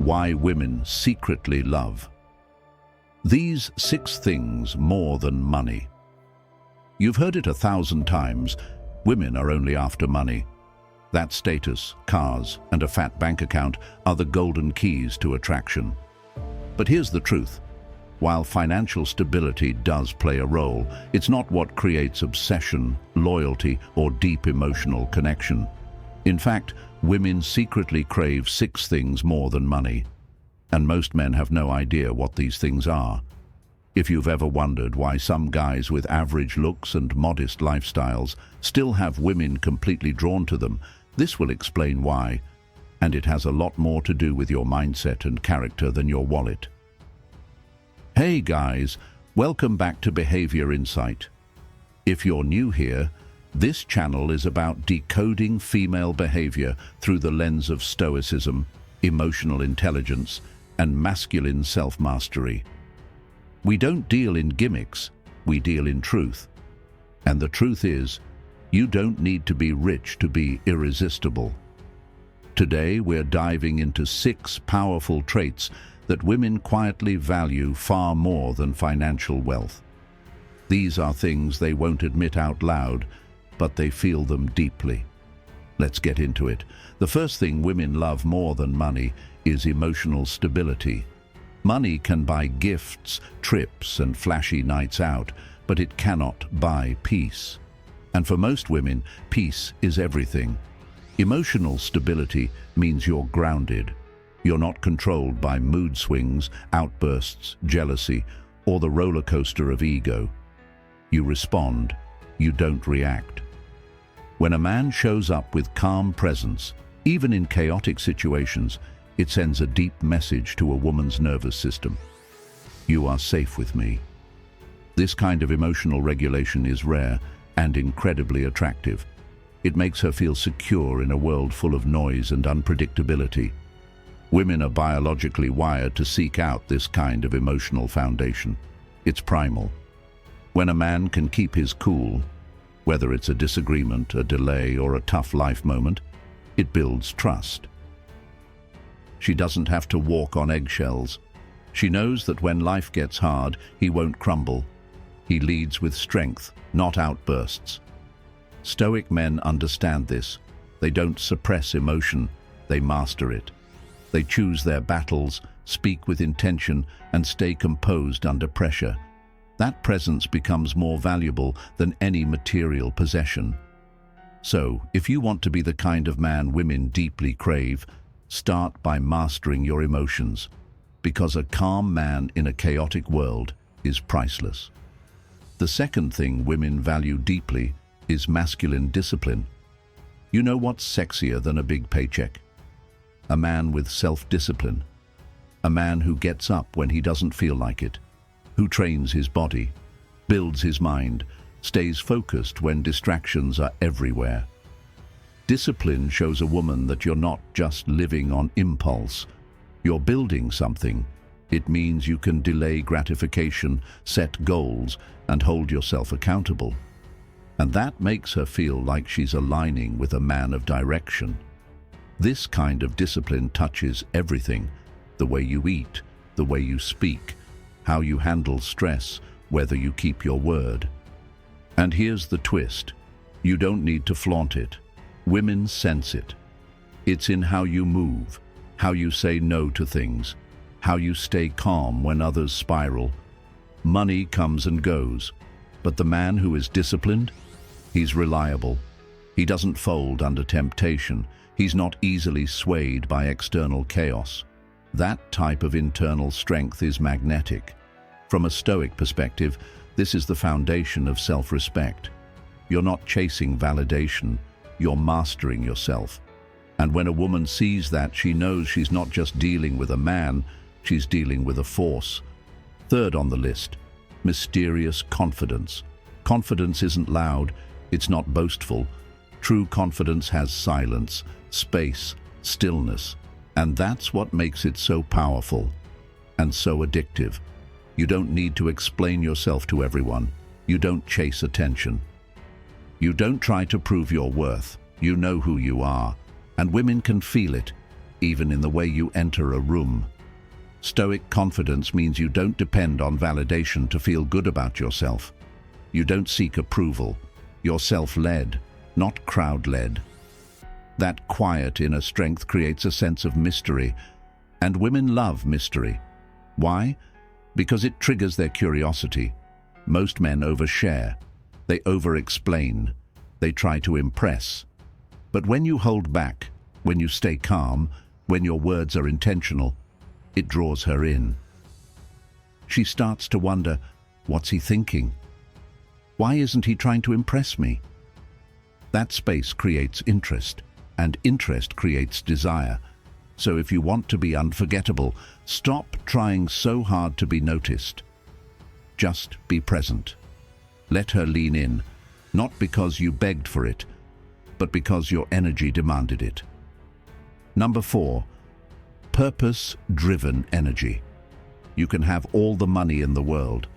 Why women secretly love. These 6 things more than money. You've heard it 1,000 times. Women are only after money. That status, cars, and a fat bank account are the golden keys to attraction. But here's the truth. While financial stability does play a role, it's not what creates obsession, loyalty, or deep emotional connection. In fact, women secretly crave 6 things more than money. And most men have no idea what these things are. If you've ever wondered why some guys with average looks and modest lifestyles still have women completely drawn to them, this will explain why. And it has a lot more to do with your mindset and character than your wallet. Hey guys, welcome back to Behavior Insight. If you're new here, this channel is about decoding female behavior through the lens of Stoicism, emotional intelligence, and masculine self-mastery. We don't deal in gimmicks, we deal in truth. And the truth is, you don't need to be rich to be irresistible. Today, we're diving into 6 powerful traits that women quietly value far more than financial wealth. These are things they won't admit out loud, but they feel them deeply. Let's get into it. The first thing women love more than money is emotional stability. Money can buy gifts, trips, and flashy nights out, but it cannot buy peace. And for most women, peace is everything. Emotional stability means you're grounded. You're not controlled by mood swings, outbursts, jealousy, or the roller coaster of ego. You respond, you don't react. When a man shows up with calm presence, even in chaotic situations, it sends a deep message to a woman's nervous system. You are safe with me. This kind of emotional regulation is rare and incredibly attractive. It makes her feel secure in a world full of noise and unpredictability. Women are biologically wired to seek out this kind of emotional foundation. It's primal. When a man can keep his cool, whether it's a disagreement, a delay, or a tough life moment, it builds trust. She doesn't have to walk on eggshells. She knows that when life gets hard, he won't crumble. He leads with strength, not outbursts. Stoic men understand this. They don't suppress emotion, they master it. They choose their battles, speak with intention, and stay composed under pressure. That presence becomes more valuable than any material possession. So, if you want to be the kind of man women deeply crave, start by mastering your emotions, because a calm man in a chaotic world is priceless. The second thing women value deeply is masculine discipline. You know what's sexier than a big paycheck? A man with self-discipline. A man who gets up when he doesn't feel like it, who trains his body, builds his mind, stays focused when distractions are everywhere. Discipline shows a woman that you're not just living on impulse. You're building something. It means you can delay gratification, set goals, and hold yourself accountable. And that makes her feel like she's aligning with a man of direction. This kind of discipline touches everything: the way you eat, the way you speak, how you handle stress, whether you keep your word. And here's the twist. You don't need to flaunt it. Women sense it. It's in how you move, how you say no to things, how you stay calm when others spiral. Money comes and goes, but the man who is disciplined, he's reliable. He doesn't fold under temptation. He's not easily swayed by external chaos. That type of internal strength is magnetic. From a Stoic perspective, this is the foundation of self-respect. You're not chasing validation, you're mastering yourself. And when a woman sees that, she knows she's not just dealing with a man, she's dealing with a force. Third on the list, mysterious confidence. Confidence isn't loud, it's not boastful. True confidence has silence, space, stillness, and that's what makes it so powerful and so addictive. You don't need to explain yourself to everyone. You don't chase attention. You don't try to prove your worth. You know who you are, and women can feel it. even in the way you enter a room. Stoic confidence means you don't depend on validation to feel good about yourself. You don't seek approval. You're self-led, not crowd-led. That quiet inner strength creates a sense of mystery, and women love mystery. Why? Because it triggers their curiosity. Most men overshare. They over-explain. They try to impress. But when you hold back, when you stay calm, when your words are intentional, it draws her in. She starts to wonder, what's he thinking? Why isn't he trying to impress me? That space creates interest, and interest creates desire. So if you want to be unforgettable, stop trying so hard to be noticed. Just be present. Let her lean in, not because you begged for it, but because your energy demanded it. Number 4, purpose-driven energy. You can have all the money in the world,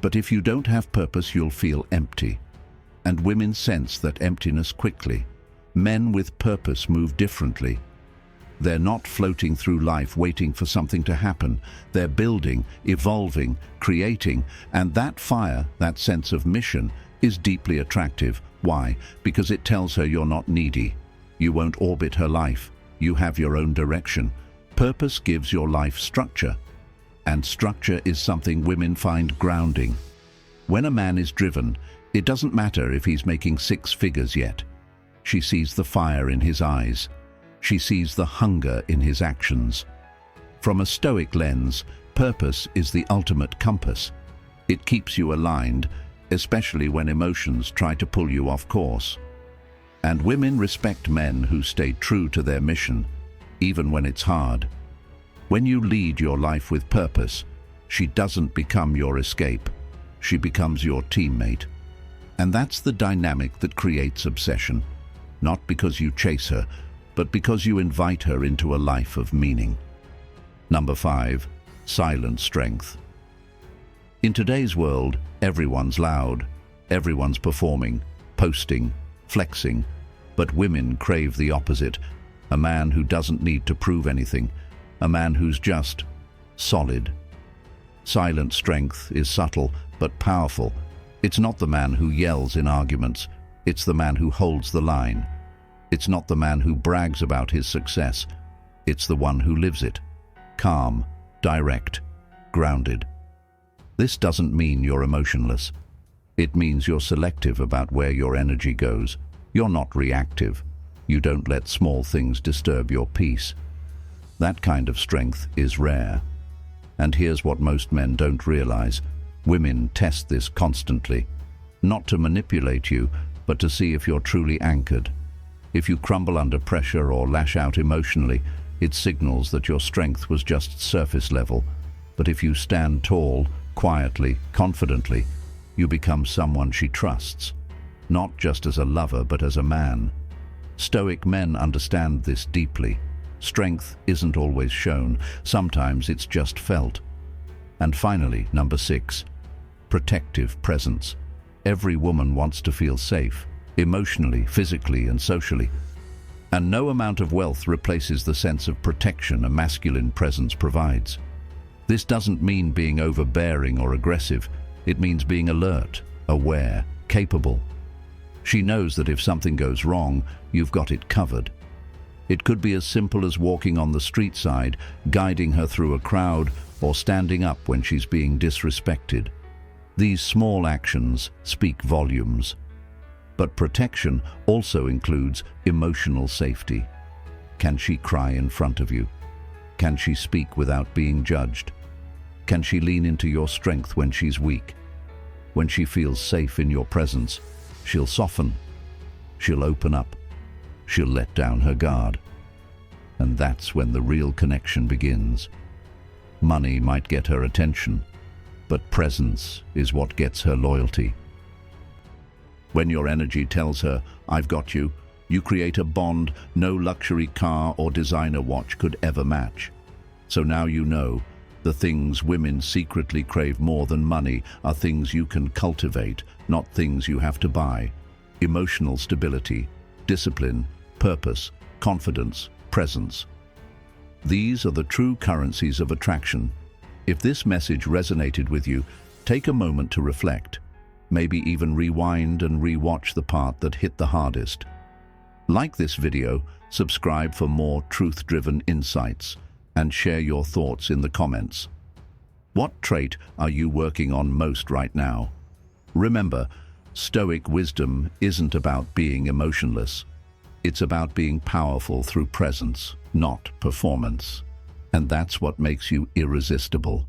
but if you don't have purpose, you'll feel empty. And women sense that emptiness quickly. Men with purpose move differently. They're not floating through life waiting for something to happen. They're building, evolving, creating, and that fire, that sense of mission, is deeply attractive. Why? Because it tells her you're not needy. You won't orbit her life. You have your own direction. Purpose gives your life structure, and structure is something women find grounding. When a man is driven, it doesn't matter if he's making 6 figures yet. She sees the fire in his eyes. She sees the hunger in his actions. From a Stoic lens, purpose is the ultimate compass. It keeps you aligned, especially when emotions try to pull you off course. And women respect men who stay true to their mission, even when it's hard. When you lead your life with purpose, she doesn't become your escape. She becomes your teammate. And that's the dynamic that creates obsession. Not because you chase her, but because you invite her into a life of meaning. Number 5, silent strength. In today's world, everyone's loud, everyone's performing, posting, flexing, but women crave the opposite. A man who doesn't need to prove anything, a man who's just solid. Silent strength is subtle but powerful. It's not the man who yells in arguments, it's the man who holds the line. It's not the man who brags about his success, it's the one who lives it. Calm, direct, grounded. This doesn't mean you're emotionless. It means you're selective about where your energy goes. You're not reactive. You don't let small things disturb your peace. That kind of strength is rare. And here's what most men don't realize. Women test this constantly. Not to manipulate you, but to see if you're truly anchored. If you crumble under pressure or lash out emotionally, it signals that your strength was just surface level. But if you stand tall, quietly, confidently, you become someone she trusts. Not just as a lover, but as a man. Stoic men understand this deeply. Strength isn't always shown. Sometimes it's just felt. And finally, number 6, protective presence. Every woman wants to feel safe, emotionally, physically, and socially. And no amount of wealth replaces the sense of protection a masculine presence provides. This doesn't mean being overbearing or aggressive. It means being alert, aware, capable. She knows that if something goes wrong, you've got it covered. It could be as simple as walking on the street side, guiding her through a crowd, or standing up when she's being disrespected. These small actions speak volumes. But protection also includes emotional safety. Can she cry in front of you? Can she speak without being judged? Can she lean into your strength when she's weak? When she feels safe in your presence, she'll soften. She'll open up. She'll let down her guard. And that's when the real connection begins. Money might get her attention, but presence is what gets her loyalty. When your energy tells her, "I've got you," you create a bond no luxury car or designer watch could ever match. So now you know, the things women secretly crave more than money are things you can cultivate, not things you have to buy. Emotional stability, discipline, purpose, confidence, presence. These are the true currencies of attraction. If this message resonated with you, take a moment to reflect. Maybe even rewind and re-watch the part that hit the hardest. Like this video, subscribe for more truth-driven insights, and share your thoughts in the comments. What trait are you working on most right now? Remember, Stoic wisdom isn't about being emotionless. It's about being powerful through presence, not performance. And that's what makes you irresistible.